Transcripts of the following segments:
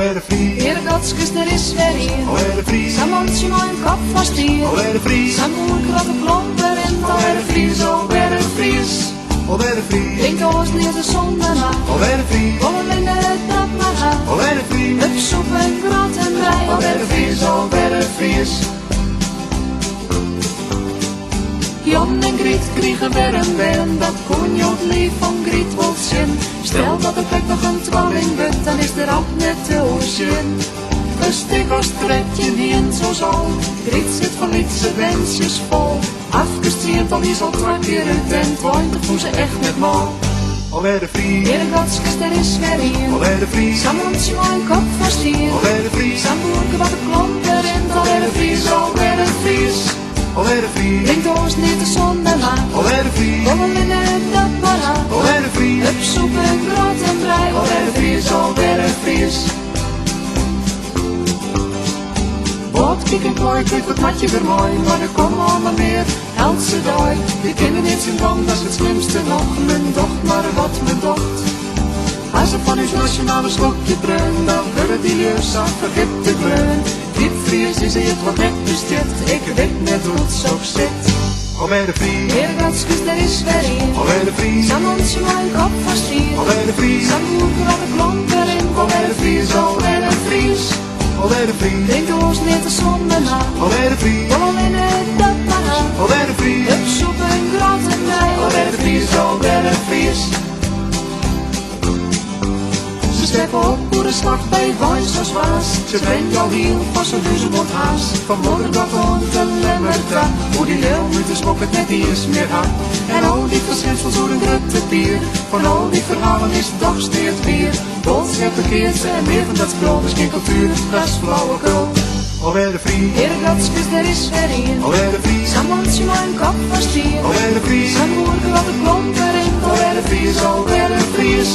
alweer de Fries. Heer Godskus, er is weer een. Alweer de Fries. Zijn mondje mijn kop vast hier. Alweer de Fries. Zijn moeder krat de klompen in. Alweer de Fries, alweer de Fries. Alweer de Fries. Drinkt ons niet de zon daarna. Alweer de Fries. Wollen in het dat maar gaan. Alweer de Fries. Hup, soep en grot en rij. Alweer de Fries, alweer de Fries. Jan en Griet kregen weer een win, dat kon je het lief van Griet wel zien. Stel dat het echt nog een tweeling wordt, dan is de ramp net te zin. Een stik als trekje niet zo zal, Griet zit van lietse wensjes vol. Afgestierd al is al 2 keer uit en twintig voel ze echt met mal. Alweer de Fries. Heer Godskus, er is weer een. Alweer de Fries. Zijn mondje mijn kop vast hier. Alweer de Fries. Zijn boerke wat de klomp erin. Alweer de Fries, alweer de Fries. Alweer de Fries. Drinkt ons niet de zon daarna. Alweer de Fries. Wollen in het dat maar aan. Alweer de Fries. Hup, soep en brood en brei. Alweer de Fries, alweer de Fries. Wat kijk en kooi, kijk wat had je weer mooi. Maar er komen allemaal meer, Helse dooi. Je kinderen niet zien dan, dat is het slimste nog. Mijn docht, maar wat mijn docht. Als ze van uw nationale slokje bruin, dan willen die leus af, vergip te kleun. Diep Fries is het wat net besteed, ik weet net hoe het zo zit. Alweer de Fries. Heer Godskus, er is weer een. Alweer de Fries. Zijn mondje mijn kop vast hier. Alweer de Fries. Zijn moeder wat de klomp erin. Alweer de Fries, alweer de Fries. Alweer de Fries. Drinkt ons niet de zon daarna. Alweer de Fries. Wollen in het dat maar aan. Alweer de Fries. Hup, soep en grot en brei. Alweer de Fries, alweer de Fries. Ze steppen op voor de slag bij Wijs als Waas. Ze brengt al heel vast een duizend haas. Vanmorgen dat hond en lemmerta. Hoe die leeuw met de smok het net niet eens meer aan. En al die verschijnsels door een drutte bier. Van al die verhalen is het toch steeds weer. Boodschap bekeert ze en meer van dat spul. Dus geen cultuur, dat is flauwekul. Alweer de Fries. Heer Godskus, er is weer een. Alweer de Fries. Zijn mondje mijn kop vast hier. Alweer de Fries. Zijn moeder wat de klomp erin. Alweer de Fries, alweer de Fries.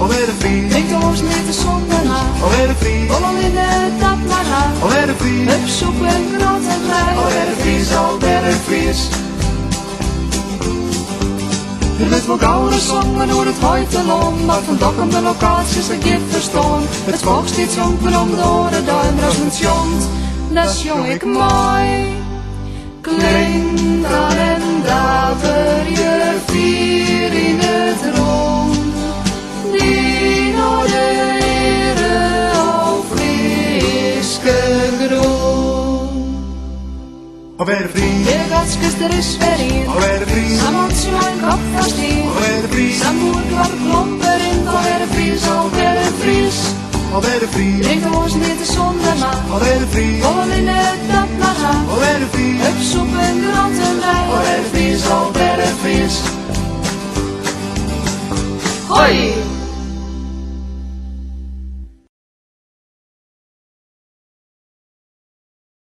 Alweer de Fries. Drinkt ons niet de zon daarna. Alweer de Fries. Wollen in het dat maar aan. Alweer de Fries. Hup, soep en grot en brei. Alweer de Fries, alweer de Fries. Er werd wel oude zongen door het Hoijtelom, maar van dak om de locaties een gift verstaan. Het volk steeds zonken om de oren, duim als een tjont. Dat jong ik mooi. Klinkt aan en daver je vier in het rond. Die naar de ere of friske groen. Alweer de Fries. Heer Godskus, er is weer een. Alweer de Fries. Zijn mondje mijn kop vast hier. Alweer de Fries. Zijn moeder wat de klomp erin. Alweer de Fries, alweer de Fries. Alweer de Fries. Drinkt ons niet de zon daarna. Alweer de Fries. Wollen in het dat